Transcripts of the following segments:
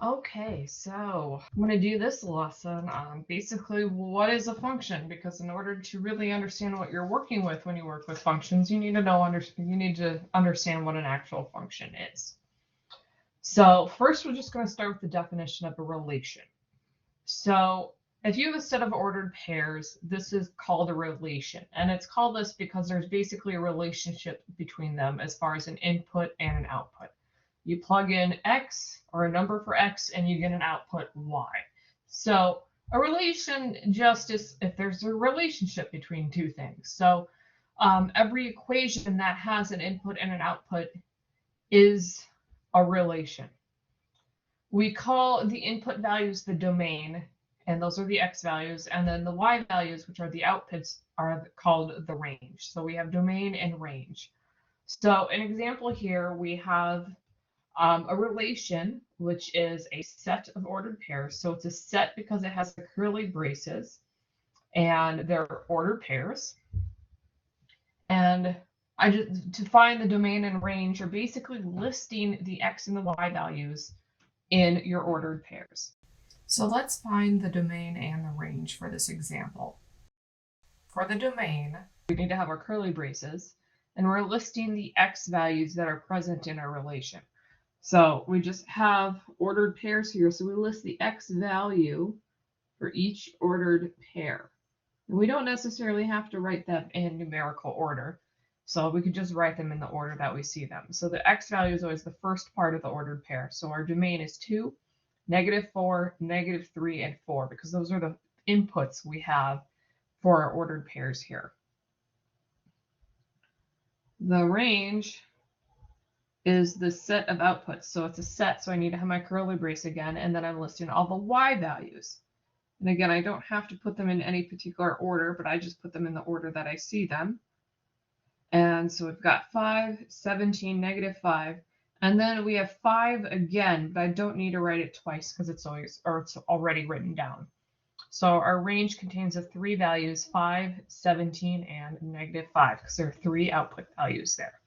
Okay, so I'm going to do this lesson on basically what is a function, because in order to really understand what you're working with when you work with functions, you need to understand what an actual function is. So first, we're just going to start with the definition of a relation. So if you have a set of ordered pairs, this is called a relation, and it's called this because there's basically a relationship between them as far as an input and an output. You plug in x or a number for x and you get an output y. So a relation just is if there's a relationship between two things. So every equation that has an input and an output is a relation. We call the input values the domain, and those are the x values, and then the y values, which are the outputs, are called the range. So we have domain and range. So an example here, we have a relation, which is a set of ordered pairs. So it's a set because it has the curly braces and they're ordered pairs. And to find the domain and range, you're basically listing the x and the y values in your ordered pairs. So let's find the domain and the range for this example. For the domain, we need to have our curly braces, and we're listing the x values that are present in our relation. So we just have ordered pairs here. So we list the x value for each ordered pair. And we don't necessarily have to write them in numerical order. So we could just write them in the order that we see them. So the x value is always the first part of the ordered pair. So our domain is 2, -4, -3, and 4, because those are the inputs we have for our ordered pairs here. The range is the set of outputs. So it's a set, so I need to have my curly brace again, and then I'm listing all the y values. And again, I don't have to put them in any particular order, but I just put them in the order that I see them. And so we've got 5, 17, -5, and then we have 5 again, but I don't need to write it twice because it's already written down. So our range contains the 3 values, 5, 17, and -5, because there are 3 output values there.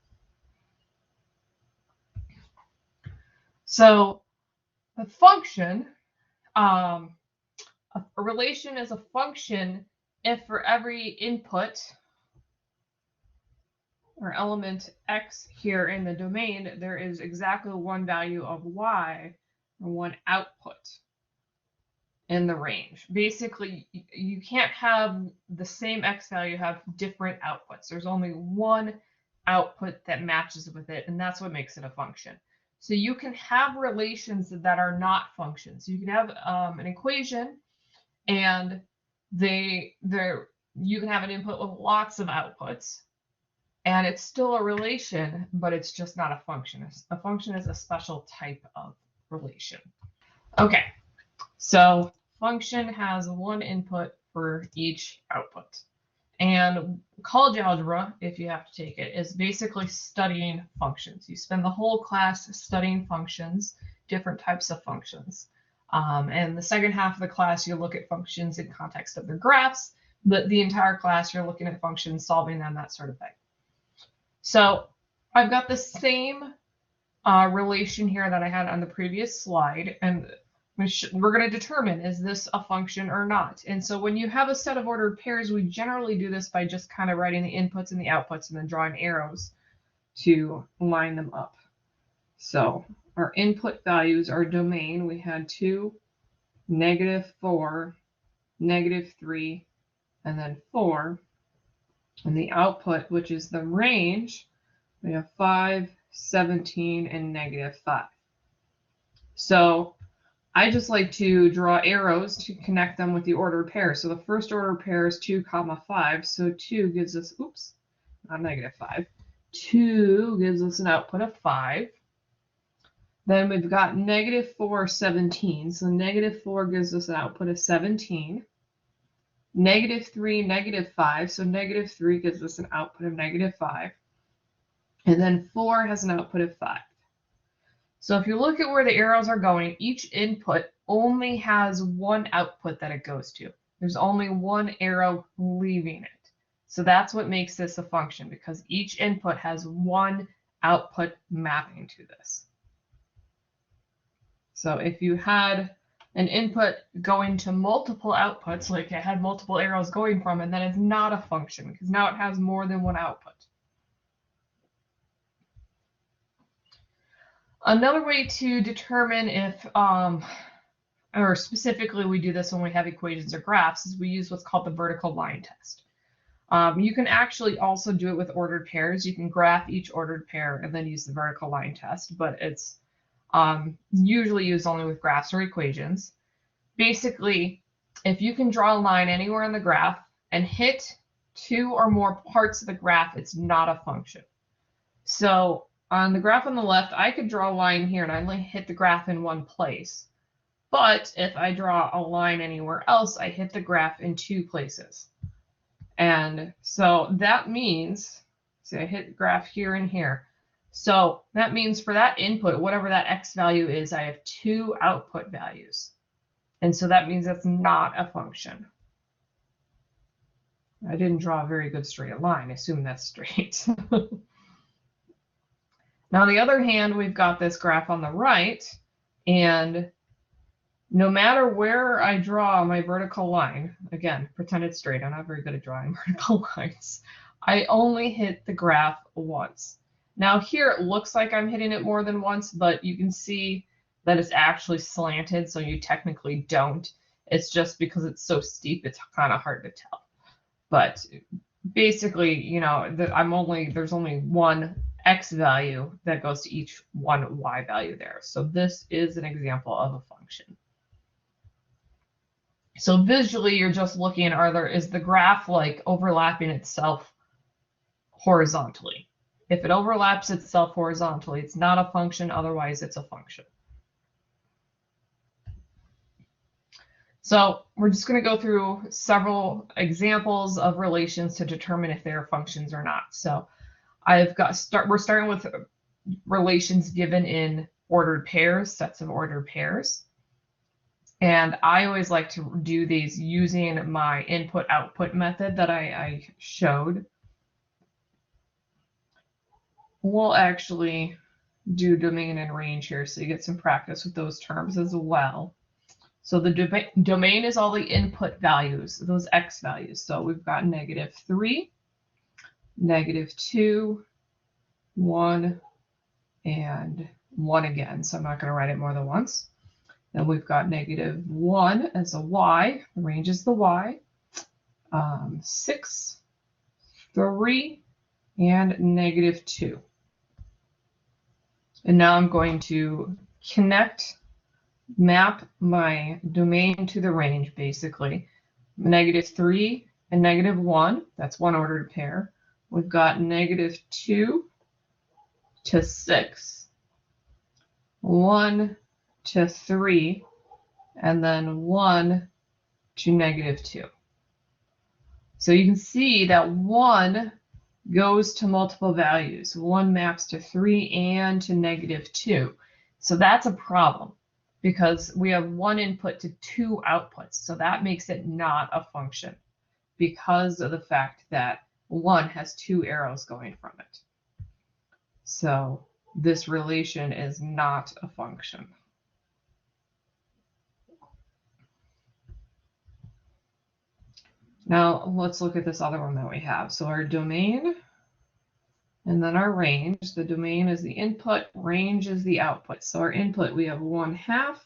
So a function, a relation is a function if for every input or element x here in the domain, there is exactly one value of y or one output in the range. Basically, you can't have the same x value have different outputs. There's only one output that matches with it, and that's what makes it a function. So you can have relations that are not functions. You can have an equation, and you can have an input with lots of outputs, and it's still a relation, but it's just not a function. A function is a special type of relation. Okay, so function has one input for each output. And college algebra, if you have to take it, is basically studying functions. You spend the whole class studying functions, different types of functions. And the second half of the class, you look at functions in context of their graphs, but the entire class, you're looking at functions, solving them, that sort of thing. So I've got the same relation here that I had on the previous slide, and we're going to determine, is this a function or not? And so when you have a set of ordered pairs, we generally do this by just kind of writing the inputs and the outputs and then drawing arrows to line them up. So our input values, our domain, we had 2, -4, -3, and then 4. And the output, which is the range, we have 5, 17, and -5. So I just like to draw arrows to connect them with the ordered pair. So the first order pair is 2, 5. So 2 gives us, oops, not -5. 2 gives us an output of 5. Then we've got -4, 17. So -4 gives us an output of 17. -3, -5. So -3 gives us an output of -5. And then 4 has an output of 5. So if you look at where the arrows are going, each input only has one output that it goes to. There's only one arrow leaving it. So that's what makes this a function, because each input has one output mapping to this. So if you had an input going to multiple outputs, like it had multiple arrows going from it, then it's not a function because now it has more than one output. Another way to determine if, or specifically we do this when we have equations or graphs, is we use what's called the vertical line test. You can actually also do it with ordered pairs. You can graph each ordered pair and then use the vertical line test, but it's usually used only with graphs or equations. Basically, if you can draw a line anywhere in the graph and hit two or more parts of the graph, it's not a function. So on the graph on the left, I could draw a line here and I only hit the graph in one place. But if I draw a line anywhere else, I hit the graph in two places. And so that means, see, I hit the graph here and here. So that means for that input, whatever that x value is, I have two output values. And so that means that's not a function. I didn't draw a very good straight line. I assume that's straight. Now, on the other hand, we've got this graph on the right, and no matter where I draw my vertical line, again, pretend it's straight. I'm not very good at drawing vertical lines. I only hit the graph once. Now here it looks like I'm hitting it more than once, but you can see that it's actually slanted, so you technically don't. It's just because it's so steep, it's kind of hard to tell. But basically, you know, there's only one x value that goes to each one y value there. So this is an example of a function. So visually, you're just looking at is the graph like overlapping itself horizontally? If it overlaps itself horizontally, it's not a function. Otherwise, it's a function. So we're just going to go through several examples of relations to determine if they are functions or not. So we're starting with relations given in ordered pairs, sets of ordered pairs. And I always like to do these using my input-output method that I showed. We'll actually do domain and range here so you get some practice with those terms as well. So the domain is all the input values, those x values. So we've got -3, -2, 1, and 1 again. So I'm not going to write it more than once. Then we've got -1 as a y, the range is the y, 6, 3, and -2. And now I'm going to map my domain to the range, basically. -3 and -1, that's one ordered pair. We've got -2 to 6, 1 to 3, and then 1 to -2. So you can see that 1 goes to multiple values. 1 maps to 3 and to -2. So that's a problem because we have one input to two outputs. So that makes it not a function because of the fact that 1 has two arrows going from it. So this relation is not a function. Now let's look at this other one that we have. So our domain and then our range. The domain is the input, range is the output. So our input, we have 1/2,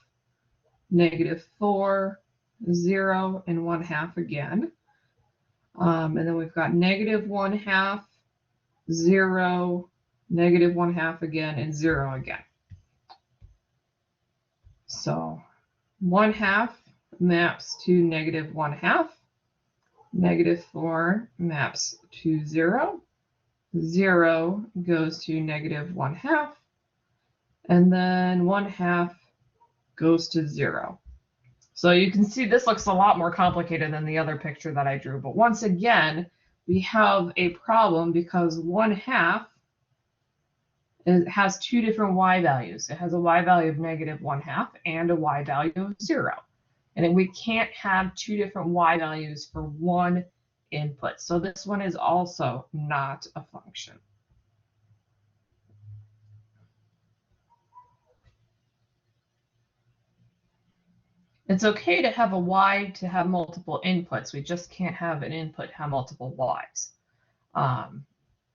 -4, 0, and 1/2 again. And then we've got -1/2, 0, -1/2 again, and 0 again. So 1/2 maps to -1/2. -4 maps to 0. 0 goes to -1/2. And then 1/2 goes to 0. So you can see this looks a lot more complicated than the other picture that I drew. But once again, we have a problem because 1/2 has two different y values. It has a y value of -1/2 and a y value of 0. And we can't have two different y values for one input. So this one is also not a function. It's okay to have a y to have multiple inputs. We just can't have an input have multiple y's.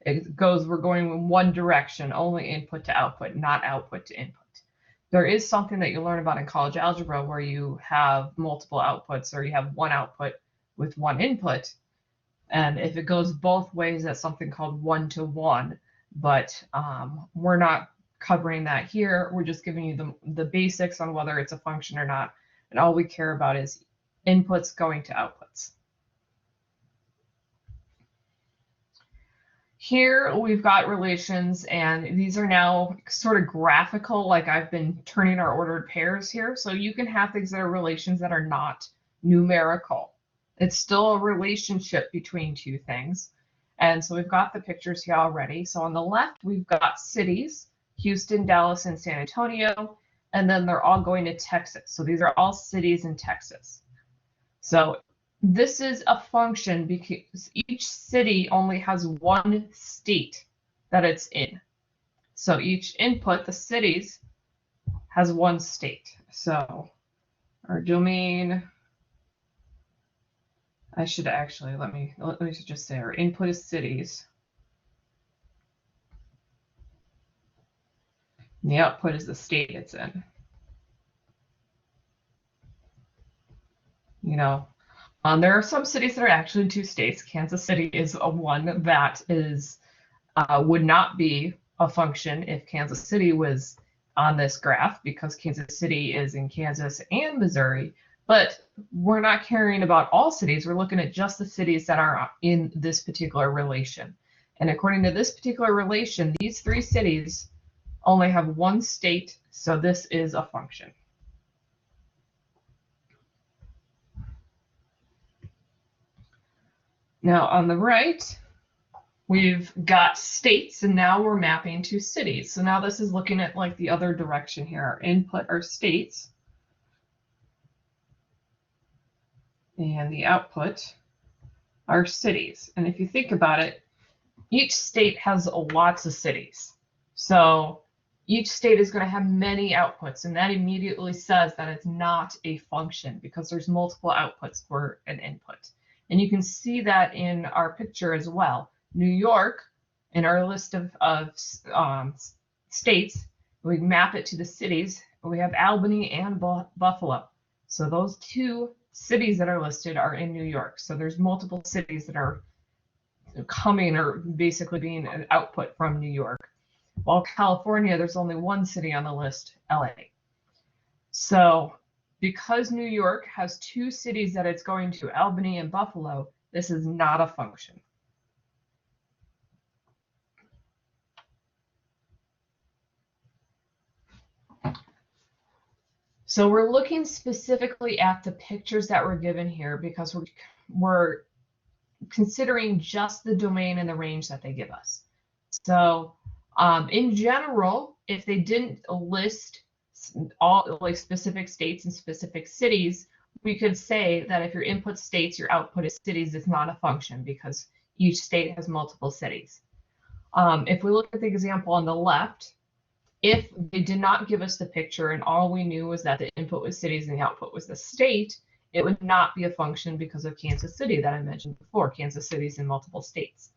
We're going in one direction, only input to output, not output to input. There is something that you learn about in college algebra where you have multiple outputs, or you have one output with one input. And if it goes both ways, that's something called one-to-one. But we're not covering that here. We're just giving you the basics on whether it's a function or not. And all we care about is inputs going to outputs. Here we've got relations, and these are now sort of graphical, like I've been turning our ordered pairs here. So you can have things that are relations that are not numerical. It's still a relationship between two things. And so we've got the pictures here already. So on the left, we've got cities, Houston, Dallas, and San Antonio, and then they're all going to Texas. So these are all cities in Texas. So this is a function because each city only has one state that it's in. So each input, the cities, has one state. So our domain, I should actually, let me just say our input is cities. And the output is the state it's in. You know, there are some cities that are actually in two states. Kansas City is a one that is would not be a function if Kansas City was on this graph, because Kansas City is in Kansas and Missouri. But we're not caring about all cities. We're looking at just the cities that are in this particular relation. And according to this particular relation, these three cities only have one state, so this is a function. Now on the right, we've got states, and now we're mapping to cities. So now this is looking at like the other direction here. Our input are states, and the output are cities. And if you think about it, each state has lots of cities. So each state is going to have many outputs, and that immediately says that it's not a function because there's multiple outputs for an input. And you can see that in our picture as well. New York, in our list of states, we map it to the cities. We have Albany and Buffalo. So those two cities that are listed are in New York. So there's multiple cities that are coming or basically being an output from New York. While California, there's only one city on the list, LA. So because New York has two cities that it's going to, Albany and Buffalo, this is not a function. So we're looking specifically at the pictures that were given here because we're considering just the domain and the range that they give us. So in general, if they didn't list all like specific states and specific cities, we could say that if your input states, your output is cities, it's not a function because each state has multiple cities. If we look at the example on the left, if they did not give us the picture and all we knew was that the input was cities and the output was the state, it would not be a function because of Kansas City that I mentioned before. Kansas City is in multiple states.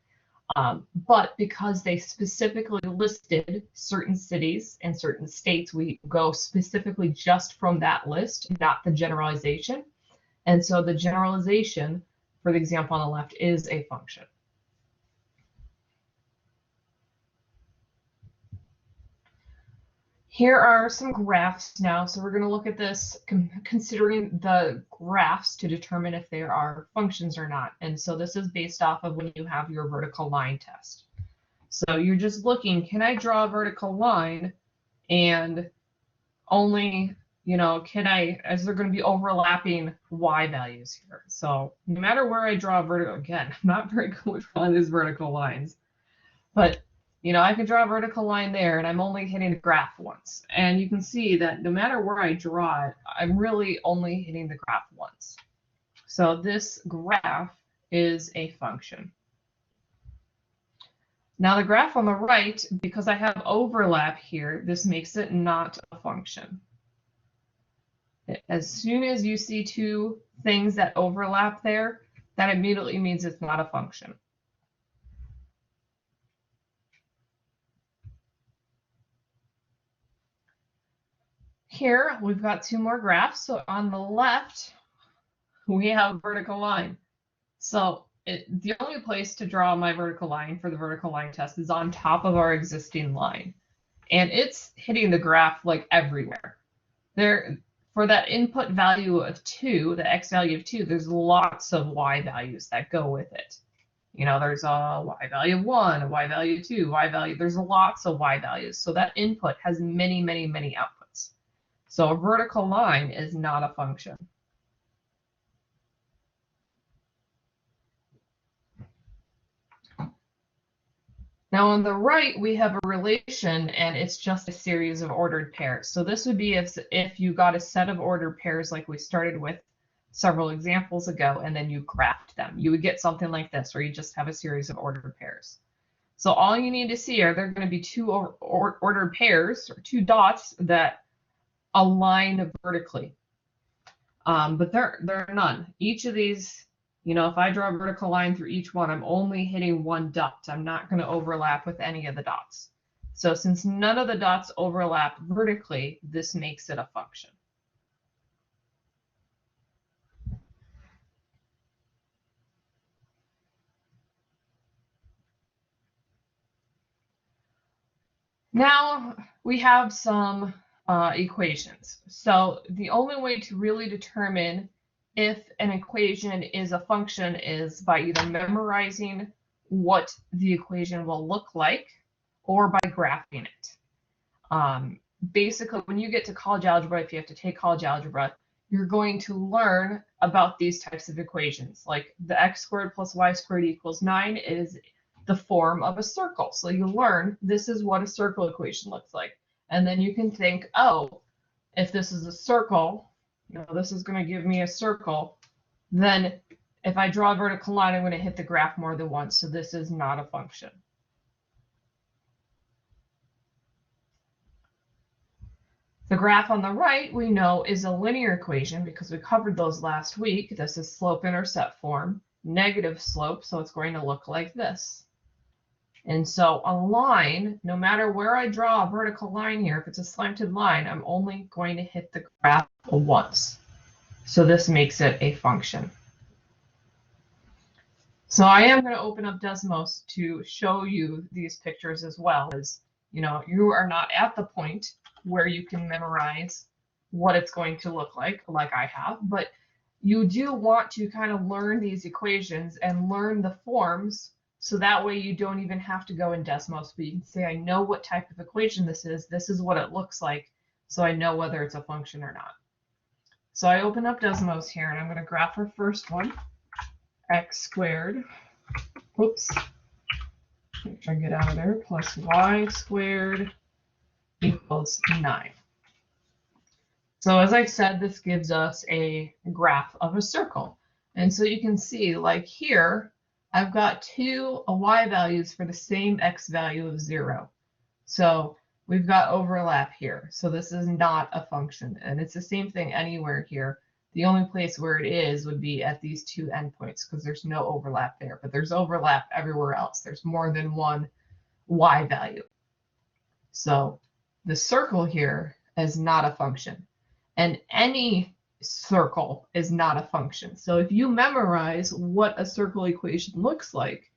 But because they specifically listed certain cities and certain states, we go specifically just from that list, not the generalization. And so the generalization for the example on the left is a function. Here are some graphs now. So we're going to look at this considering the graphs to determine if they are functions or not. And so this is based off of when you have your vertical line test. So you're just looking, can I draw a vertical line and only, is there going to be overlapping y values here? So no matter where I draw a vertical, again, I'm not very good with drawing these vertical lines, but I can draw a vertical line there and I'm only hitting the graph once. And you can see that no matter where I draw it, I'm really only hitting the graph once. So this graph is a function. Now the graph on the right, because I have overlap here, this makes it not a function. As soon as you see two things that overlap there, that immediately means it's not a function. Here, we've got two more graphs. So on the left, we have a vertical line. So the only place to draw my vertical line for the vertical line test is on top of our existing line. And it's hitting the graph like everywhere. There, for that input value of 2, the x value of 2, there's lots of y values that go with it. You know, there's a y value of 1, a y value of 2, y value, there's lots of y values. So that input has many, many, many outputs. So a vertical line is not a function. Now on the right, we have a relation, and it's just a series of ordered pairs. So this would be if you got a set of ordered pairs like we started with several examples ago, and then you graphed them. You would get something like this, where you just have a series of ordered pairs. So all you need to see are there going to be two ordered pairs, or two dots that align vertically. But there are none. Each of these, you know, if I draw a vertical line through each one, I'm only hitting one dot. I'm not going to overlap with any of the dots. So since none of the dots overlap vertically, this makes it a function. Now we have some equations. So the only way to really determine if an equation is a function is by either memorizing what the equation will look like or by graphing it. Basically, when you get to college algebra, if you have to take college algebra, you're going to learn about these types of equations. Like the x squared plus y squared equals 9 is the form of a circle. So you learn this is what a circle equation looks like. And then you can think, oh, if this is a circle, you know, this is going to give me a circle, then if I draw a vertical line, I'm going to hit the graph more than once. So this is not a function. The graph on the right, we know, is a linear equation because we covered those last week. This is slope-intercept form, negative slope, so it's going to look like this. And so a line, no matter where I draw a vertical line here, if it's a slanted line, I'm only going to hit the graph once. So this makes it a function. So I am going to open up Desmos to show you these pictures as well, as you know, you are not at the point where you can memorize what it's going to look like I have, but you do want to kind of learn these equations and learn the forms, so that way you don't even have to go in Desmos, but you can say, I know what type of equation this is what it looks like, so I know whether it's a function or not. So I open up Desmos here, and I'm going to graph our first one, x squared, oops, make sure I get out of there, plus y squared equals 9. So as I said, this gives us a graph of a circle. And so you can see, like here, I've got two y values for the same x value of 0. So we've got overlap here. So this is not a function. And it's the same thing anywhere here. The only place where it is would be at these two endpoints because there's no overlap there. But there's overlap everywhere else. There's more than one y value. So the circle here is not a function. And any circle is not a function. So if you memorize what a circle equation looks like,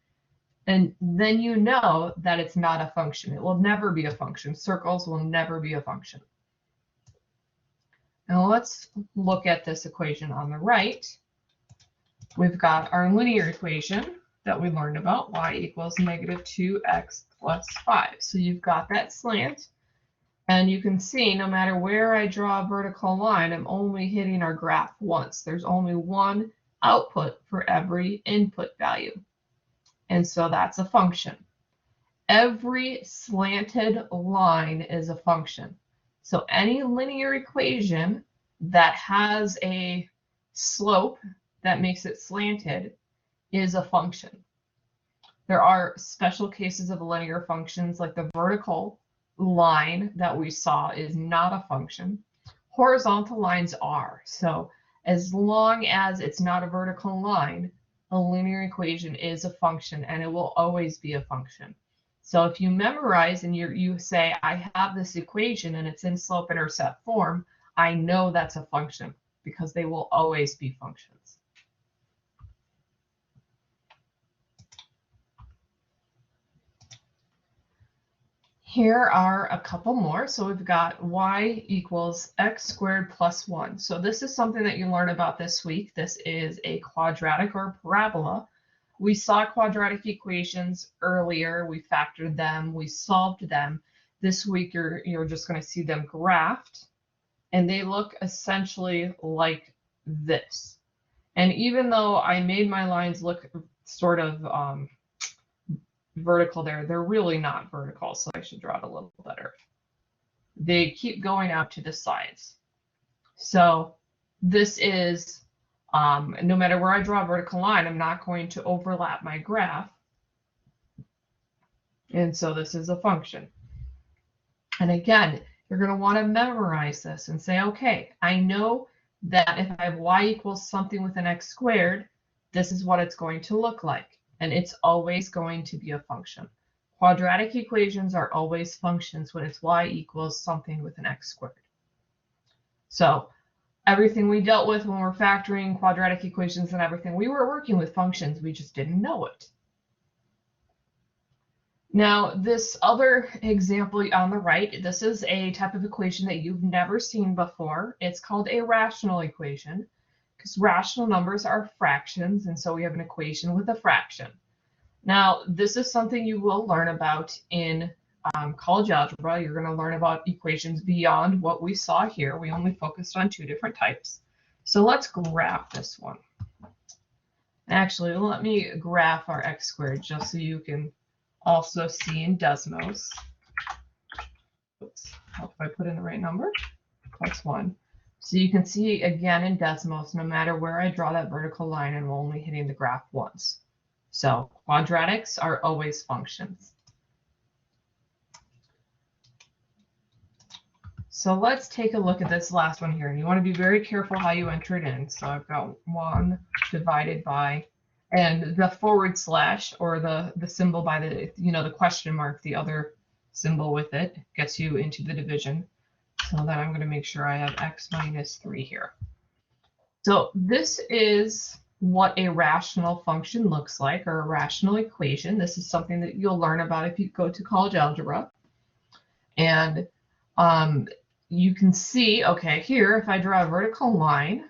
and then you know that it's not a function. It will never be a function. Circles will never be a function. Now let's look at this equation on the right. We've got our linear equation that we learned about, y equals negative 2x plus 5. So you've got that slant. And you can see no matter where I draw a vertical line, I'm only hitting our graph once. There's only one output for every input value. And so that's a function. Every slanted line is a function. So any linear equation that has a slope that makes it slanted is a function. There are special cases of linear functions, like the vertical line that we saw is not a function. Horizontal lines are. So as long as it's not a vertical line, a linear equation is a function, and it will always be a function. So if you memorize and you say, I have this equation and it's in slope-intercept form, I know that's a function because they will always be functions. Here are a couple more. So we've got y equals x squared plus 1. So this is something that you learn about this week. This is a quadratic or parabola. We saw quadratic equations earlier. We factored them. We solved them. This week you're just going to see them graphed, and they look essentially like this. And even though I made my lines look sort of vertical there, they're really not vertical, so I should draw it a little better. They keep going out to the sides. So this is, no matter where I draw a vertical line, I'm not going to overlap my graph. And so this is a function. And again, you're going to want to memorize this and say, okay, I know that if I have y equals something with an x squared, this is what it's going to look like. And it's always going to be a function. Quadratic equations are always functions when it's y equals something with an x squared. So everything we dealt with when we're factoring quadratic equations and everything, we were working with functions, we just didn't know it. Now, this other example on the right, this is a type of equation that you've never seen before. It's called a rational equation, because rational numbers are fractions, and so we have an equation with a fraction. Now, this is something you will learn about in college algebra. You're going to learn about equations beyond what we saw here. We only focused on 2 different types. So let's graph this one. Actually, let me graph our x squared just so you can also see in Desmos. Oops, hope I put in the right number. Plus 1. So you can see again in Desmos, no matter where I draw that vertical line, I'm only hitting the graph once. So quadratics are always functions. So let's take a look at this last one here. And you want to be very careful how you enter it in. So I've got 1 divided by, and the forward slash or the symbol by the, the question mark, the other symbol with it gets you into the division. So then I'm going to make sure I have x minus 3 here. So this is what a rational function looks like, or a rational equation. This is something that you'll learn about if you go to college algebra. And you can see, okay, here, if I draw a vertical line,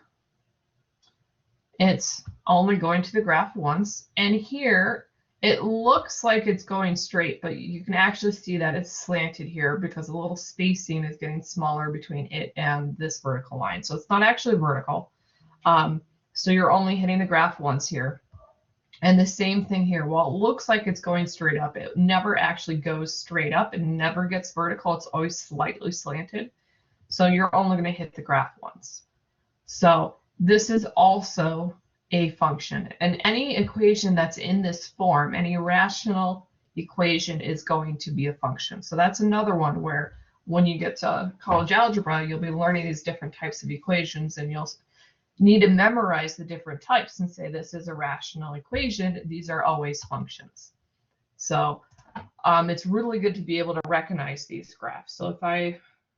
it's only going to the graph once. And here, it looks like it's going straight, but you can actually see that it's slanted here because a little spacing is getting smaller between it and this vertical line. So it's not actually vertical. So you're only hitting the graph once here. And the same thing here. While it looks like it's going straight up, it never actually goes straight up. It never gets vertical. It's always slightly slanted. So you're only going to hit the graph once. So this is also a function. And any equation that's in this form, any rational equation is going to be a function. So that's another one where when you get to college algebra, you'll be learning these different types of equations, and you'll need to memorize the different types and say this is a rational equation. These are always functions. So it's really good to be able to recognize these graphs. So if I'm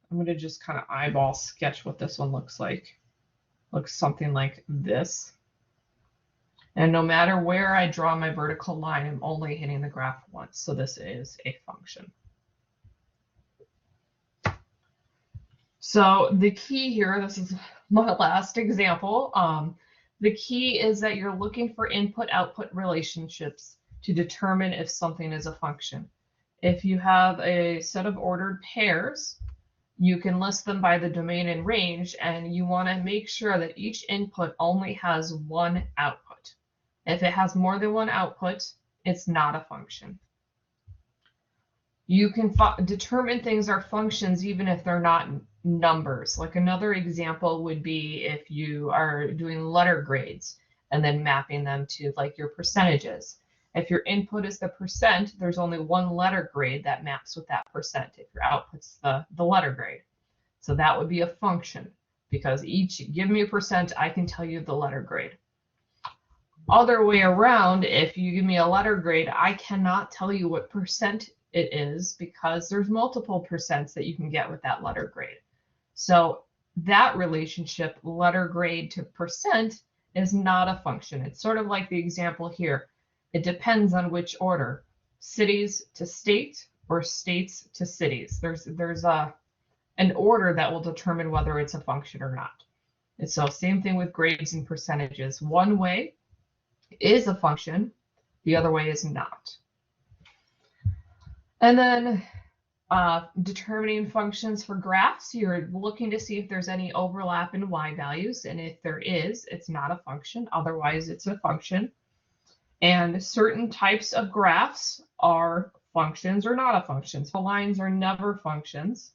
going to just kind of eyeball sketch what this one looks like. Looks something like this. And no matter where I draw my vertical line, I'm only hitting the graph once. So this is a function. So the key here, this is my last example. The key is that you're looking for input-output relationships to determine if something is a function. If you have a set of ordered pairs, you can list them by the domain and range, and you want to make sure that each input only has one output. If it has more than one output, it's not a function. You can determine things are functions even if they're not numbers. Like another example would be if you are doing letter grades and then mapping them to like your percentages. If your input is the percent, there's only one letter grade that maps with that percent if your output's the letter grade. So that would be a function. because each, give me a percent, I can tell you the letter grade. Other way around, if you give me a letter grade, I cannot tell you what percent it is because there's multiple percents that you can get with that letter grade. So that relationship, letter grade to percent, is not a function. It's sort of like the example here. It depends on which order, cities to state or states to cities. There's an order that will determine whether it's a function or not. And so same thing with grades and percentages. One way is a function, the other way is not. And then determining functions for graphs, you're looking to see if there's any overlap in y values, and if there is, it's not a function, otherwise it's a function. And certain types of graphs are functions or not a function. So lines are never functions,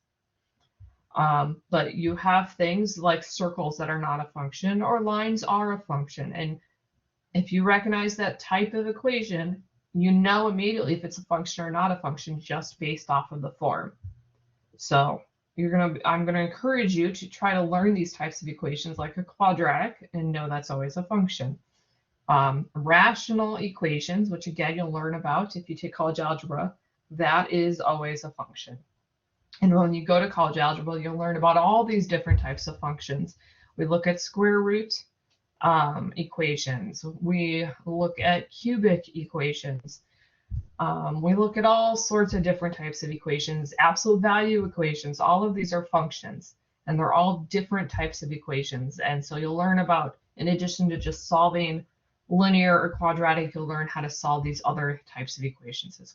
but you have things like circles that are not a function, or lines are a function. And if you recognize that type of equation, you know immediately if it's a function or not a function just based off of the form. So I'm gonna encourage you to try to learn these types of equations like a quadratic and know that's always a function. Rational equations, which again you'll learn about if you take college algebra, that is always a function. And when you go to college algebra, you'll learn about all these different types of functions. We look at square root equations. We look at cubic equations. We look at all sorts of different types of equations, absolute value equations. All of these are functions, and they're all different types of equations. And so you'll learn about, in addition to just solving linear or quadratic, you'll learn how to solve these other types of equations as well.